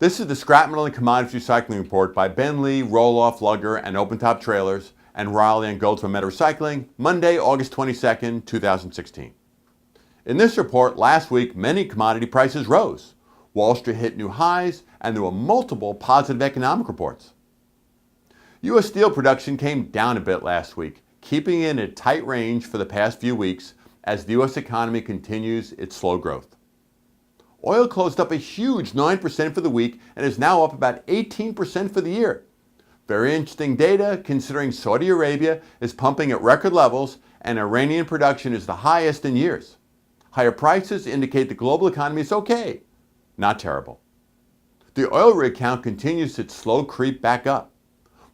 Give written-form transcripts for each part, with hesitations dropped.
This is the Scrap Metal and Commodities Recycling Report by BENLEE, Roll-Off, Lugger, and Open-Top Trailers, and Raleigh Goldsboro Metal Recycling, Monday, August 22, 2016. In this report, last week, many commodity prices rose. Wall Street hit new highs, and there were multiple positive economic reports. U.S. steel production came down a bit last week, keeping it in a tight range for the past few weeks as the U.S. economy continues its slow growth. Oil closed up a huge 9% for the week and is now up about 18% for the year. Very interesting data considering Saudi Arabia is pumping at record levels and Iranian production is the highest in years. Higher prices indicate the global economy is okay, not terrible. The oil rig count continues its slow creep back up.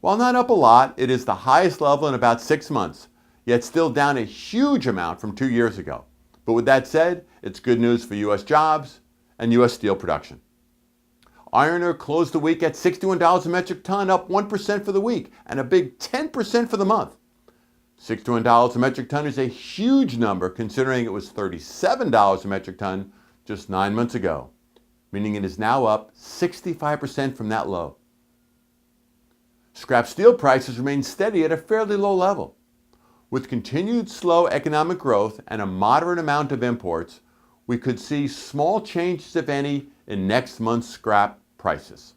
While not up a lot, it is the highest level in about 6 months, yet still down a huge amount from 2 years ago. But with that said, it's good news for U.S. jobs and U.S. steel production. Iron ore closed the week at $61 a metric ton, up 1% for the week, and a big 10% for the month. $61 a metric ton is a huge number considering it was $37 a metric ton just 9 months ago, meaning it is now up 65% from that low. Scrap steel prices remain steady at a fairly low level. With continued slow economic growth and a moderate amount of imports, we could see small changes, if any, in next month's scrap prices.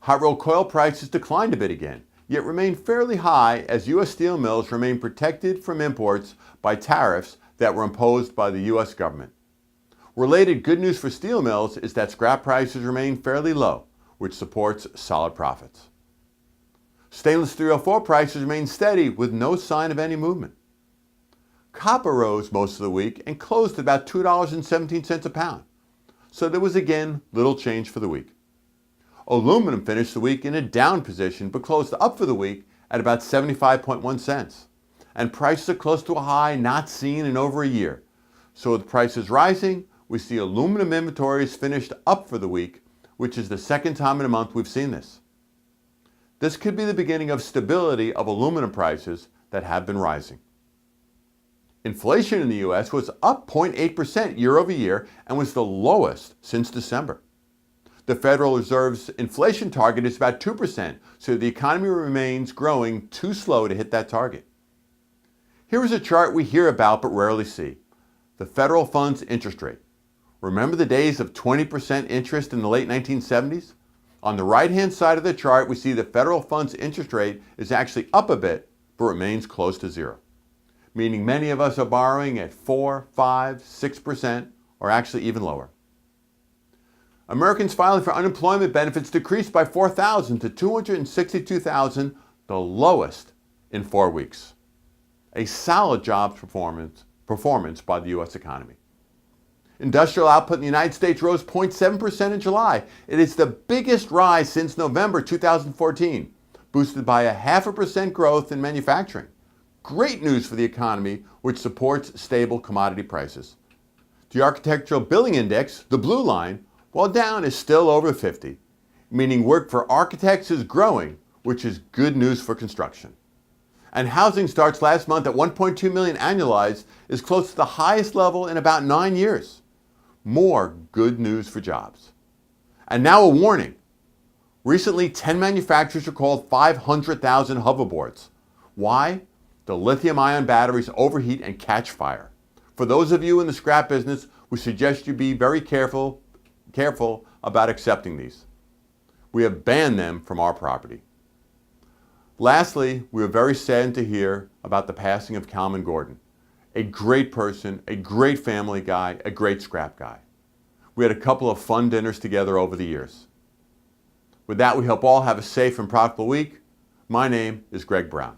Hot rolled coil prices declined a bit again, yet remain fairly high as U.S. steel mills remain protected from imports by tariffs that were imposed by the U.S. government. Related good news for steel mills is that scrap prices remain fairly low, which supports solid profits. Stainless 304 prices remain steady with no sign of any movement. Copper rose most of the week and closed at about $2.17 a pound, so there was again little change for the week. Aluminum finished the week in a down position but closed up for the week at about 75.1 cents, and prices are close to a high not seen in over a year. So with prices rising, we see aluminum inventories finished up for the week, which is the second time in a month we've seen this. This could be the beginning of stability of aluminum prices that have been rising. Inflation in the U.S. was up 0.8% year over year and was the lowest since December. The Federal Reserve's inflation target is about 2%, so the economy remains growing too slow to hit that target. Here is a chart we hear about but rarely see. The federal funds interest rate. Remember the days of 20% interest in the late 1970s? On the right-hand side of the chart, we see the federal funds interest rate is actually up a bit, but remains close to zero, meaning many of us are borrowing at 4, 5, 6%, or actually even lower. Americans filing for unemployment benefits decreased by 4,000 to 262,000, the lowest in 4 weeks. A solid jobs performance by the U.S. economy. Industrial output in the United States rose 0.7% in July. It is the biggest rise since November 2014, boosted by a 0.5% growth in manufacturing. Great news for the economy, which supports stable commodity prices. The Architectural Billing Index, the blue line, while down, is still over 50, meaning work for architects is growing, which is good news for construction. And housing starts last month at 1.2 million annualized is close to the highest level in about 9 years. More good news for jobs. And now a warning. Recently, 10 manufacturers recalled 500,000 hoverboards. Why? The lithium-ion batteries overheat and catch fire. For those of you in the scrap business, we suggest you be very careful about accepting these. We have banned them from our property. Lastly, we are very saddened to hear about the passing of Calvin Gordon, a great person, a great family guy, a great scrap guy. We had a couple of fun dinners together over the years. With that, we hope all have a safe and profitable week. My name is Greg Brown.